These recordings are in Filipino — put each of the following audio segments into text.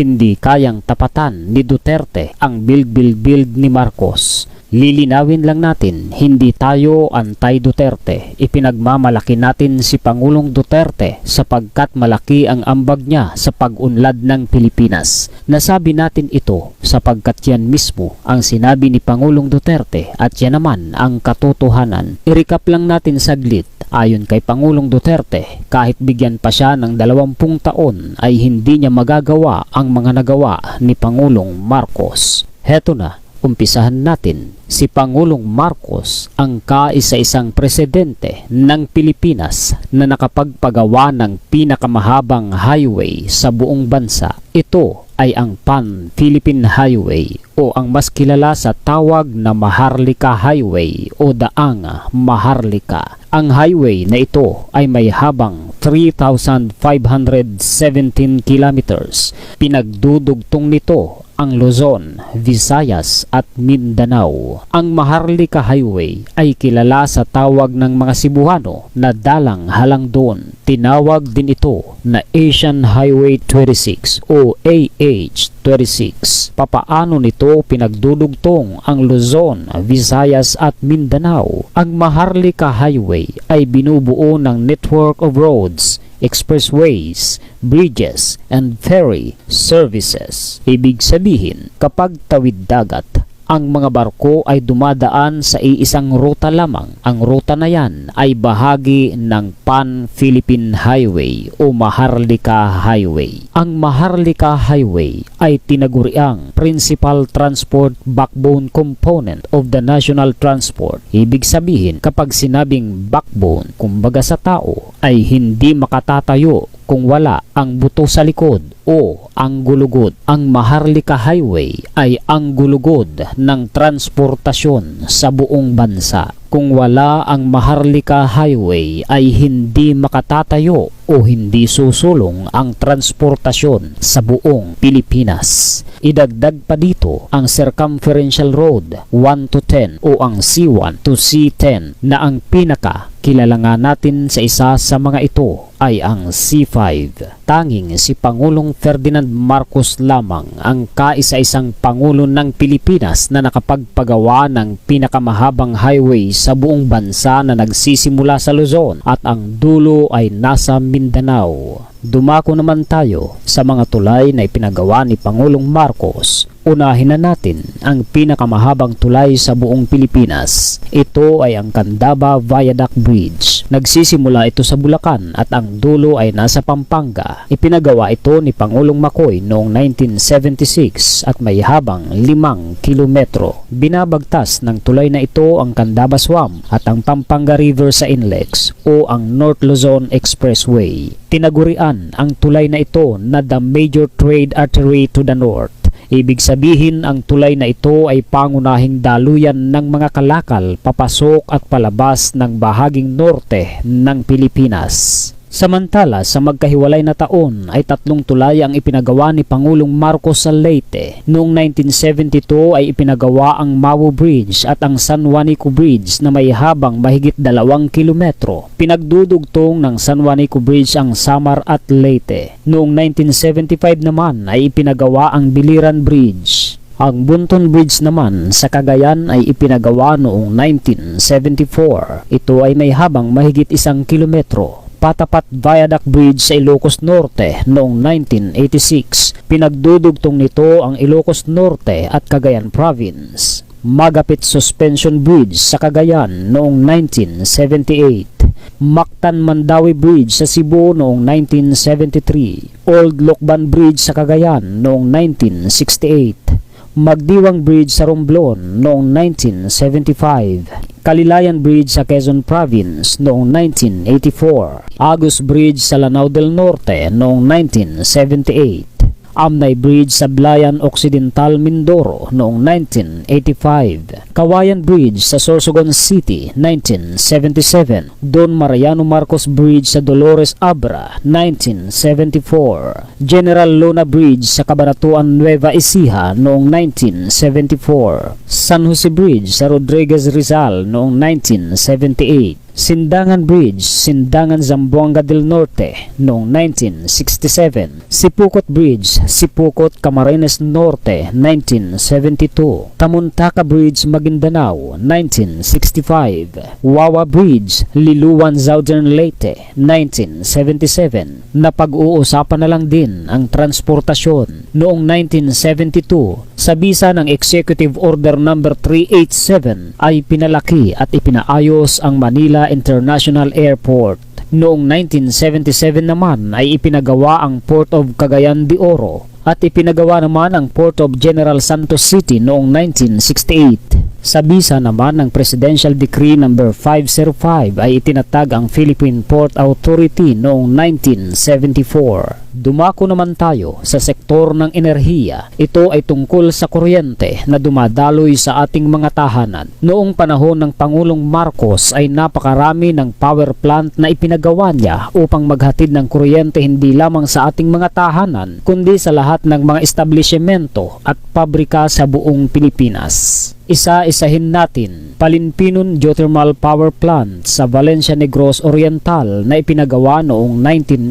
Hindi kayang tapatan ni Duterte ang build ni Marcos. Lilinawin lang natin, hindi tayo anti-Duterte. Ipinagmamalaki natin si Pangulong Duterte sapagkat malaki ang ambag niya sa pag-unlad ng Pilipinas. Nasabi natin ito sapagkat yan mismo ang sinabi ni Pangulong Duterte at yan naman ang katotohanan. I-recap lang natin saglit. Ayon kay Pangulong Duterte, kahit bigyan pa siya ng 20 taon ay hindi niya magagawa ang mga nagawa ni Pangulong Marcos. Heto na. Umpisahan natin, si Pangulong Marcos ang kaisa-isang presidente ng Pilipinas na nakapagpagawa ng pinakamahabang highway sa buong bansa. Ito ay ang Pan-Philippine Highway o ang mas kilala sa tawag na Maharlika Highway o Daang Maharlika. Ang highway na ito ay may habang 3,517 kilometers. Pinagdudugtong nito ang Luzon, Visayas at Mindanao. Ang Maharlika Highway ay kilala sa tawag ng mga Cebuano na Dalang Halangdon. Tinawag din ito na Asian Highway 26 o AH26. Papaano nito pinagdudugtong ang Luzon, Visayas at Mindanao? Ang Maharlika Highway ay binubuo ng network of roads, expressways, bridges, and ferry services. Ibig sabihin, kapag tawid dagat, ang mga barko ay dumadaan sa iisang ruta lamang. Ang ruta na yan ay bahagi ng Pan-Philippine Highway o Maharlika Highway. Ang Maharlika Highway ay tinaguriang principal transport backbone component of the national transport. Ibig sabihin, kapag sinabing backbone, kumbaga sa tao, ay hindi makatatayo kung wala ang buto sa likod o ang gulugod. Ang Maharlika Highway ay ang gulugod ng transportasyon sa buong bansa. Kung wala ang Maharlika Highway ay hindi makatatayo o hindi susulong ang transportasyon sa buong Pilipinas. Idagdag pa dito ang Circumferential Road 1 to 10 o ang C1 to C10 na ang pinaka kilala nga natin sa isa sa mga ito ay ang C5. Tanging si Pangulong Ferdinand Marcos lamang ang kaisa-isang Pangulo ng Pilipinas na nakapagpagawa ng pinakamahabang highway sa buong bansa na nagsisimula sa Luzon at ang dulo ay nasa Mindanao. Dumako naman tayo sa mga tulay na ipinagawa ni Pangulong Marcos. Unahin na natin ang pinakamahabang tulay sa buong Pilipinas. Ito ay ang Candaba Viaduct Bridge. Nagsisimula ito sa Bulacan at ang dulo ay nasa Pampanga. Ipinagawa ito ni Pangulong Macoy noong 1976 at may habang 5 kilometro. Binabagtas ng tulay na ito ang Candaba Swamp at ang Pampanga River sa Inlex o ang North Luzon Expressway. Tinagurian ang tulay na ito na the major trade artery to the north. Ibig sabihin, ang tulay na ito ay pangunahing daluyan ng mga kalakal papasok at palabas ng bahaging norte ng Pilipinas. Samantala, sa magkahiwalay na taon ay 3 tulay ang ipinagawa ni Pangulong Marcos sa Leyte. Noong 1972 ay ipinagawa ang Mawo Bridge at ang San Juanico Bridge na may habang mahigit 2 kilometro. Pinagdudugtong ng San Juanico Bridge ang Samar at Leyte. Noong 1975 naman ay ipinagawa ang Biliran Bridge. Ang Bunton Bridge naman sa Cagayan ay ipinagawa noong 1974. Ito ay may habang mahigit 1 kilometro. Patapat Viaduct Bridge sa Ilocos Norte noong 1986. Pinagdudugtong nito ang Ilocos Norte at Cagayan Province. Magapit Suspension Bridge sa Cagayan noong 1978. Mactan-Mandawi Bridge sa Cebu noong 1973. Old Lokban Bridge sa Cagayan noong 1968. Magdiwang Bridge sa Romblon noong 1975. Kalilayan Bridge sa Quezon Province noong 1984. Agus Bridge sa Lanao del Norte noong 1978. Amnay Bridge sa Blayan Occidental, Mindoro noong 1985. Kawayan Bridge sa Sorsogon City 1977. Don Mariano Marcos Bridge sa Dolores Abra 1974. General Luna Bridge sa Cabanatuan, Nueva Ecija noong 1974. San Jose Bridge sa Rodriguez Rizal noong 1978. Sindangan Bridge, Sindangan Zamboanga del Norte noong 1967. Sipukot Bridge, Sipukot Camarines Norte 1972. Tamuntaka Bridge, Maguindanao 1965. Wawa Bridge, Liluan Southern Leyte 1977. Napag-uusapan na lang din ang transportasyon noong 1972 sa bisa ng Executive Order No. 387 ay pinalaki at ipinaayos ang Manila International Airport. Noong 1977 naman ay ipinagawa ang Port of Cagayan de Oro at ipinagawa naman ang Port of General Santos City noong 1968. Sa bisa naman ng Presidential Decree No. 505 ay itinatag ang Philippine Port Authority noong 1974. Dumako naman tayo sa sektor ng enerhiya. Ito ay tungkol sa kuryente na dumadaloy sa ating mga tahanan. Noong panahon ng Pangulong Marcos ay napakarami ng power plant na ipinagawa niya upang maghatid ng kuryente hindi lamang sa ating mga tahanan kundi sa lahat ng mga establishmento at pabrika sa buong Pilipinas. Isa-isahin natin, Palinpinon Geothermal Power Plant sa Valencia Negros Oriental na ipinagawa noong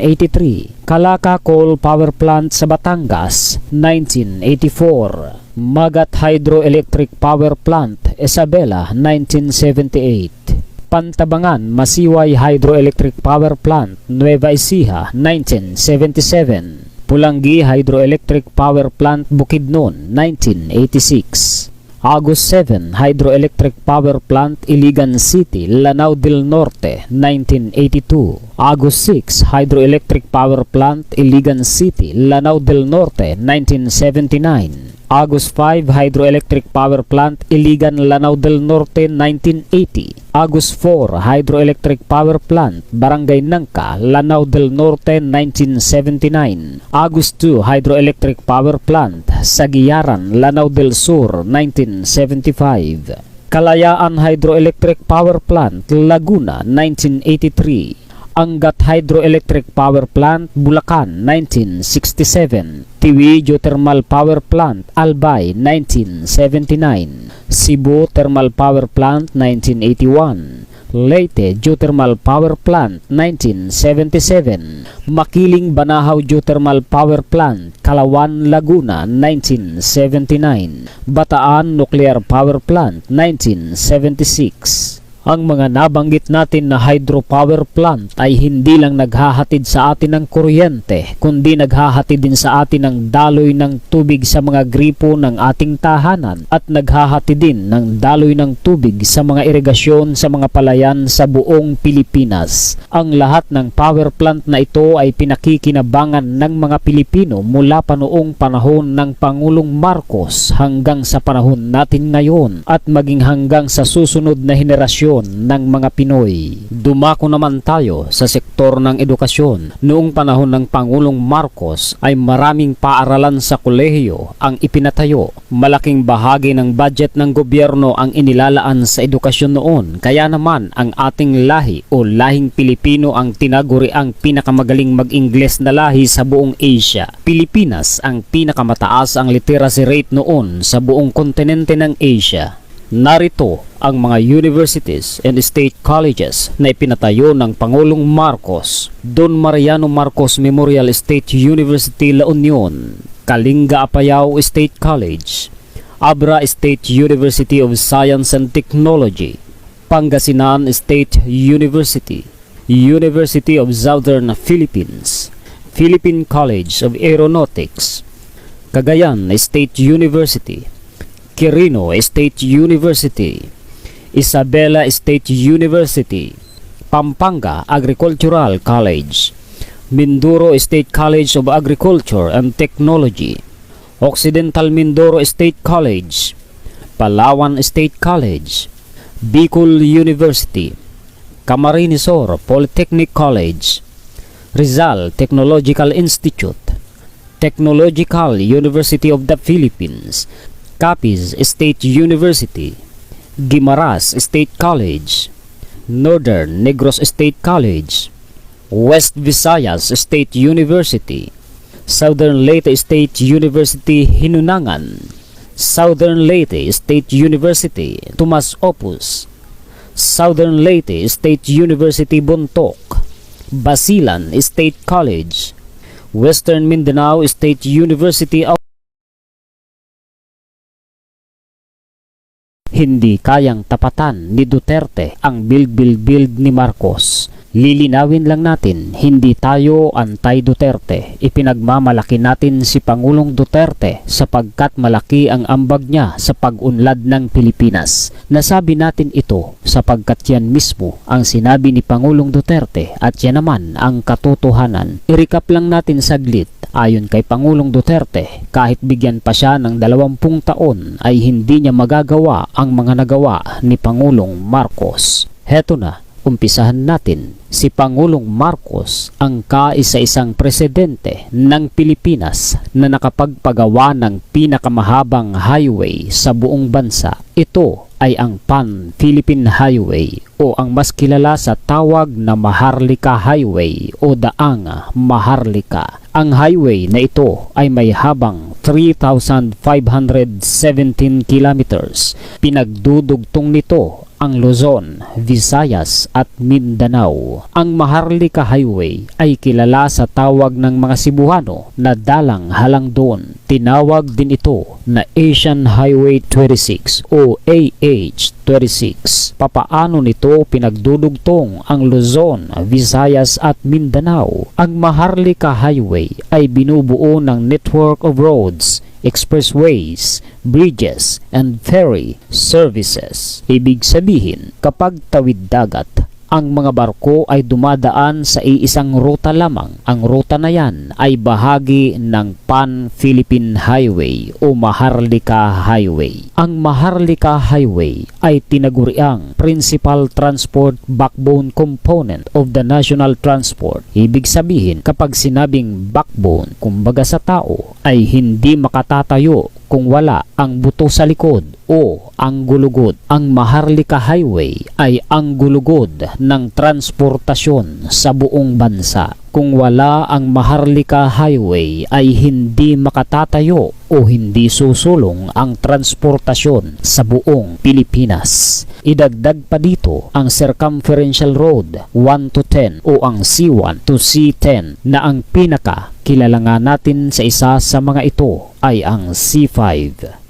1983. Calaca Coal Power Plant sa Batangas, 1984. Magat Hydroelectric Power Plant, Isabela, 1978. Pantabangan Masiway Hydroelectric Power Plant, Nueva Ecija, 1977. Pulangi Hydroelectric Power Plant, Bukidnon, 1986. Agos 7 Hydroelectric Power Plant, Iligan City, Lanao del Norte, 1982. Agos 6 Hydroelectric Power Plant, Iligan City, Lanao del Norte, 1979. Agos 5 Hydroelectric Power Plant, Iligan, Lanao del Norte, 1980. Agos 4 Hydroelectric Power Plant, Barangay Nangka, Lanao del Norte, 1979. Agos 2 Hydroelectric Power Plant, Sagiyaran, Lanao del Sur, 1975. Kalayaan Hydroelectric Power Plant, Laguna, 1983. Angat Hydroelectric Power Plant, Bulacan, 1967. Tiwi Geothermal Power Plant, Albay, 1979. Cebu Thermal Power Plant, 1981. Leyte Geothermal Power Plant, 1977. Makiling Banahaw Geothermal Power Plant, Kalawan, Laguna, 1979. Bataan Nuclear Power Plant, 1976. Ang mga nabanggit natin na hydropower plant ay hindi lang naghahatid sa atin ng kuryente, kundi naghahatid din sa atin ng daloy ng tubig sa mga gripo ng ating tahanan at naghahatid din ng daloy ng tubig sa mga irigasyon sa mga palayan sa buong Pilipinas. Ang lahat ng power plant na ito ay pinakikinabangan ng mga Pilipino mula pa noong panahon ng Pangulong Marcos hanggang sa panahon natin ngayon at maging hanggang sa susunod na henerasyon ng mga Pinoy. Dumako naman tayo sa sektor ng edukasyon. Noong panahon ng Pangulong Marcos ay maraming paaralan sa kolehiyo ang ipinatayo. Malaking bahagi ng budget ng gobyerno ang inilalaan sa edukasyon noon. Kaya naman ang ating lahi o lahing Pilipino ang tinaguri ang pinakamagaling mag-Ingles na lahi sa buong Asia. Pilipinas ang pinakamataas ang literacy rate noon sa buong kontinente ng Asia. Narito ang mga universities and state colleges na ipinatayo ng Pangulong Marcos: Don Mariano Marcos Memorial State University, La Union; Kalinga Apayao State College; Abra State University of Science and Technology; Pangasinan State University; University of Southern Philippines; Philippine College of Aeronautics; Cagayan State University; Quirino State University; Isabela State University; Pampanga Agricultural College; Mindoro State College of Agriculture and Technology; Occidental Mindoro State College; Palawan State College; Bicol University; Camarines Sur Polytechnic College; Rizal Technological Institute; Technological University of the Philippines; Capiz State University; Guimaras State College; Northern Negros State College; West Visayas State University; Southern Leyte State University, Hinunangan; Southern Leyte State University, Tomas Opus; Southern Leyte State University Bontoc, Basilan State College, Western Mindanao State University. Hindi kayang tapatan ni Duterte ang build ni Marcos. Lilinawin lang natin, hindi tayo anti-Duterte. Ipinagmamalaki natin si Pangulong Duterte sapagkat malaki ang ambag niya sa pag-unlad ng Pilipinas. Nasabi natin ito sapagkat yan mismo ang sinabi ni Pangulong Duterte at yan naman ang katotohanan. I-recap lang natin saglit. Ayon kay Pangulong Duterte, kahit bigyan pa siya ng 20 taon ay hindi niya magagawa ang mga nagawa ni Pangulong Marcos. Heto na, umpisahan natin. Si Pangulong Marcos ang kaisa-isang presidente ng Pilipinas na nakapagpagawa ng pinakamahabang highway sa buong bansa. Ito ay ang Pan-Philippine Highway o ang mas kilala sa tawag na Maharlika Highway o Daang Maharlika. Ang highway na ito ay may habang 3,517 kilometers. Pinagdudugtong nito ang Luzon, Visayas at Mindanao. Ang Maharlika Highway ay kilala sa tawag ng mga Cebuano na Dalang Halangdon. Tinawag din ito na Asian Highway 26 o AH-26. Papaano nito pinagdudugtong ang Luzon, Visayas at Mindanao? Ang Maharlika Highway ay binubuo ng network of roads, expressways, bridges, and ferry services. Ibig sabihin, kapag tawid dagat, ang mga barko ay dumadaan sa iisang ruta lamang. Ang ruta na yan ay bahagi ng Pan-Philippine Highway o Maharlika Highway. Ang Maharlika Highway ay tinaguriang principal transport backbone component of the national transport. Ibig sabihin, kapag sinabing backbone, kumbaga sa tao, ay hindi makatatayo kung wala ang buto sa likod o ang gulugod. Ang Maharlika Highway ay ang gulugod ng transportasyon sa buong bansa. Kung wala ang Maharlika Highway ay hindi makatatayo o hindi susulong ang transportasyon sa buong Pilipinas. Idagdag pa dito ang Circumferential Road 1 to 10 o ang C1 to C10 na ang pinaka kilala nga natin sa isa sa mga ito ay ang C5.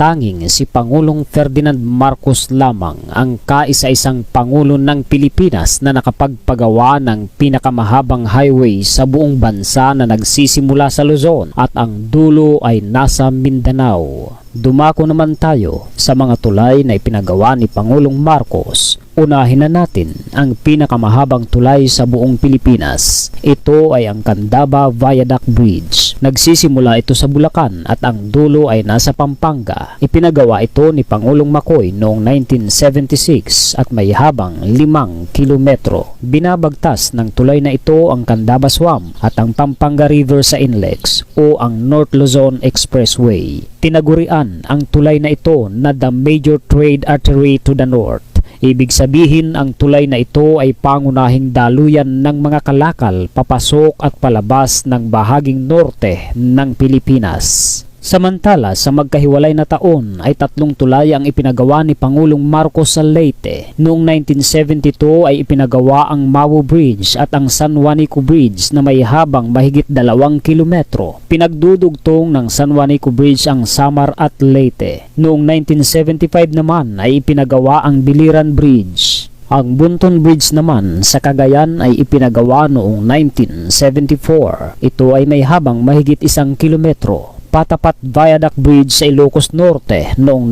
Tanging si Pangulong Ferdinand Marcos lamang ang kaisa-isang Pangulo ng Pilipinas na nakapagpagawa ng pinakamahabang highway sa buong bansa na nagsisimula sa Luzon at ang dulo ay nasa Mindanao. Dumako naman tayo sa mga tulay na ipinagawa ni Pangulong Marcos. Unahin na natin ang pinakamahabang tulay sa buong Pilipinas. Ito ay ang Candaba Viaduct Bridge. Nagsisimula ito sa Bulacan at ang dulo ay nasa Pampanga. Ipinagawa ito ni Pangulong Macoy noong 1976 at may habang 5 kilometro. Binabagtas ng tulay na ito ang Candaba Swamp at ang Pampanga River sa Inlex o ang North Luzon Expressway. Tinagurian ang tulay na ito na the major trade artery to the north. Ibig sabihin, ang tulay na ito ay pangunahing daluyan ng mga kalakal papasok at palabas ng bahaging norte ng Pilipinas. Samantala, sa magkahiwalay na taon ay 3 tulay ang ipinagawa ni Pangulong Marcos sa Leyte. Noong 1972 ay ipinagawa ang Mao Bridge at ang San Juanico Bridge na may habang mahigit 2 kilometro. Pinagdudugtong ng San Juanico Bridge ang Samar at Leyte. Noong 1975 naman ay ipinagawa ang Biliran Bridge. Ang Bunton Bridge naman sa Cagayan ay ipinagawa noong 1974. Ito ay may habang mahigit 1 kilometro. Patapat Viaduct Bridge sa Ilocos Norte noong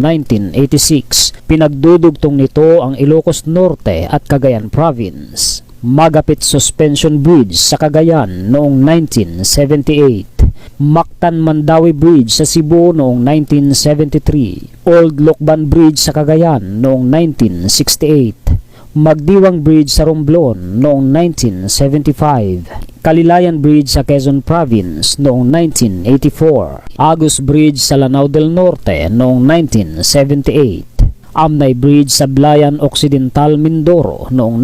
1986. Pinagdudugtong nito ang Ilocos Norte at Cagayan Province. Magapit Suspension Bridge sa Cagayan noong 1978. Mactan-Mandawi Bridge sa Cebu noong 1973. Old Lokban Bridge sa Cagayan noong 1968. Magdiwang Bridge sa Romblon noong 1975. Kalilayan Bridge sa Quezon Province noong 1984. Agus Bridge sa Lanao del Norte noong 1978. Amnay Bridge sa Blayan Occidental, Mindoro noong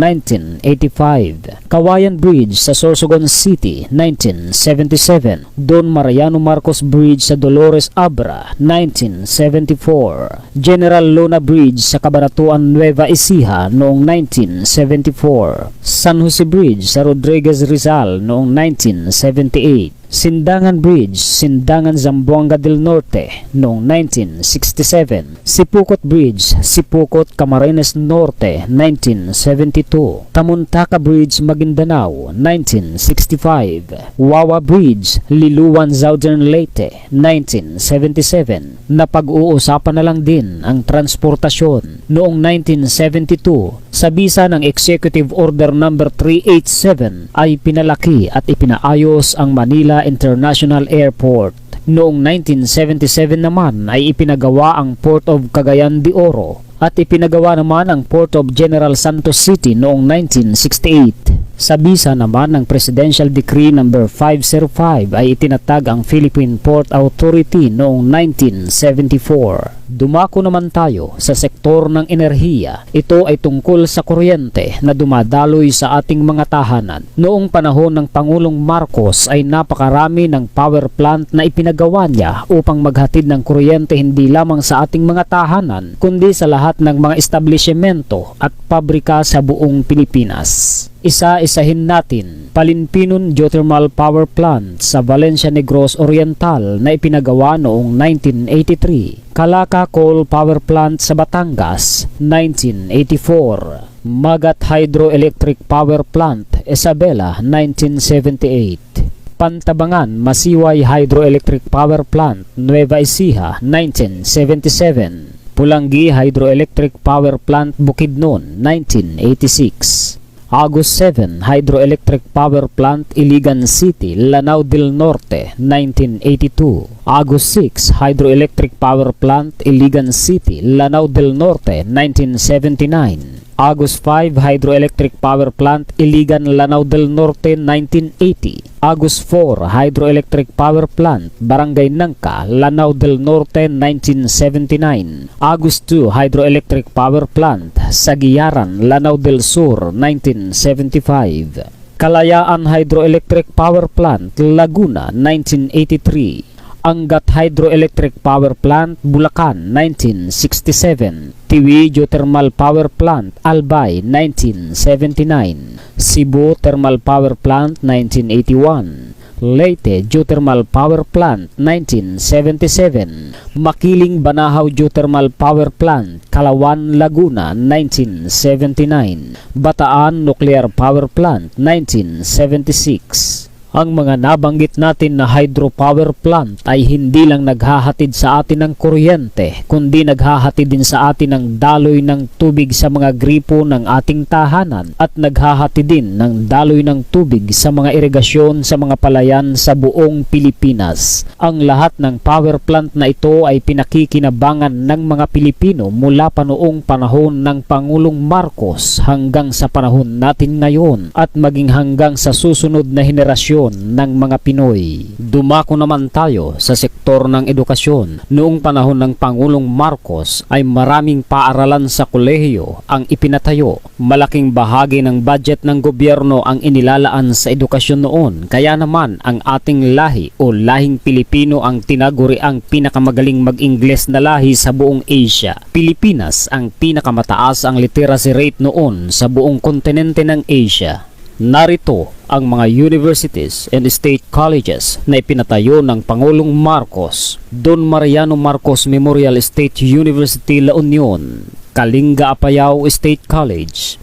1985. Kawayan Bridge sa Sorsogon City 1977. Don Mariano Marcos Bridge sa Dolores Abra 1974. General Luna Bridge sa Cabanatuan Nueva Ecija noong 1974. San Jose Bridge sa Rodriguez Rizal noong 1978. Sindangan Bridge, Sindangan Zamboanga del Norte noong 1967. Sipukot Bridge, Sipukot Camarines Norte 1972. Tamuntaka Bridge, Maguindanao 1965. Wawa Bridge, Liluan Southern Leyte 1977. Napag-uusapan na lang din ang transportasyon noong 1972 sa bisa ng Executive Order No. 387 ay pinalaki at ipinaayos ang Manila International Airport. Noong 1977 naman ay ipinagawa ang Port of Cagayan de Oro at ipinagawa naman ang Port of General Santos City noong 1968. Sa bisa naman ng Presidential Decree No. 505 ay itinatag ang Philippine Port Authority noong 1974. Dumako naman tayo sa sektor ng enerhiya. Ito ay tungkol sa kuryente na dumadaloy sa ating mga tahanan. Noong panahon ng Pangulong Marcos ay napakarami ng power plant na ipinagawa niya upang maghatid ng kuryente hindi lamang sa ating mga tahanan kundi sa lahat ng mga establishmento at pabrika sa buong Pilipinas. Isa-isahin natin: Palinpinon Geothermal Power Plant sa Valencia Negros Oriental na ipinagawa noong 1983. Calaca Coal Power Plant sa Batangas 1984. Magat Hydroelectric Power Plant, Isabela 1978. Pantabangan Masiway Hydroelectric Power Plant, Nueva Ecija 1977. Pulangi Hydroelectric Power Plant, Bukidnon 1986. Agos 7 Hydroelectric Power Plant, Iligan City, Lanao del Norte 1982. Agos 6 Hydroelectric Power Plant, Iligan City, Lanao del Norte 1979. Agos 5 Hydroelectric Power Plant, Iligan, Lanao del Norte 1980. Agos 4 Hydroelectric Power Plant, Barangay Nangka, Lanao del Norte 1979. Agos 2 Hydroelectric Power Plant, Sagiyaran, Lanao del Sur 1975. Kalayaan Hydroelectric Power Plant, Laguna 1983. Angat Hydroelectric Power Plant, Bulacan 1967. Tiwi Geothermal Power Plant, Albay 1979. Cebu Thermal Power Plant 1981. Leyte Geothermal Power Plant 1977. Makiling Banahaw Geothermal Power Plant, Kalawan, Laguna 1979. Bataan Nuclear Power Plant 1976. Ang mga nabanggit natin na hydropower plant ay hindi lang naghahatid sa atin ng kuryente, kundi naghahatid din sa atin ng daloy ng tubig sa mga gripo ng ating tahanan at naghahatid din ng daloy ng tubig sa mga irigasyon sa mga palayan sa buong Pilipinas. Ang lahat ng power plant na ito ay pinakikinabangan ng mga Pilipino mula pa noong panahon ng Pangulong Marcos hanggang sa panahon natin ngayon at maging hanggang sa susunod na henerasyon ng mga Pinoy. Dumako naman tayo sa sektor ng edukasyon. Noong panahon ng Pangulong Marcos ay maraming paaralan sa kolehiyo ang ipinatayo. Malaking bahagi ng budget ng gobyerno ang inilalaan sa edukasyon noon. Kaya naman ang ating lahi o lahing Pilipino ang tinaguri ang pinakamagaling mag-Ingles na lahi sa buong Asia. Pilipinas ang pinakamataas ang literacy rate noon sa buong kontinente ng Asia. Narito ang mga universities and state colleges na ipinatayo ng Pangulong Marcos: Don Mariano Marcos Memorial State University, La Union; Kalinga Apayao State College;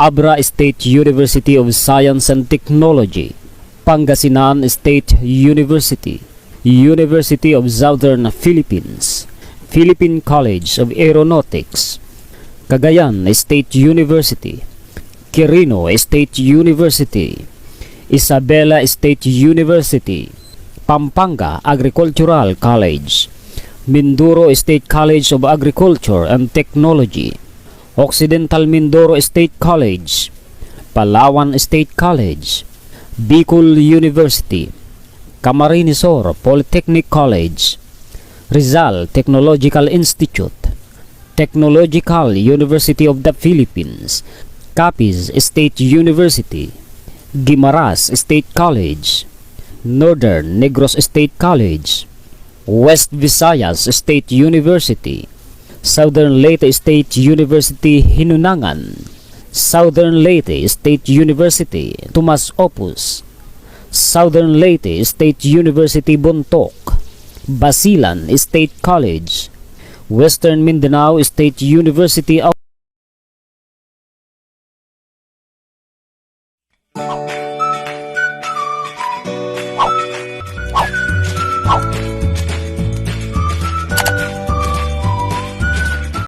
Abra State University of Science and Technology; Pangasinan State University; University of Southern Philippines; Philippine College of Aeronautics; Cagayan State University; Quirino State University; Isabela State University; Pampanga Agricultural College; Mindoro State College of Agriculture and Technology; Occidental Mindoro State College; Palawan State College; Bicol University; Camarines Sur Polytechnic College; Rizal Technological Institute; Technological University of the Philippines, Capiz State University, Guimaras State College, Northern Negros State College, West Visayas State University, Southern Leyte State University Hinunangan, Southern Leyte State University Tomas Opus, Southern Leyte State University Bontoc, Basilan State College, Western Mindanao State University of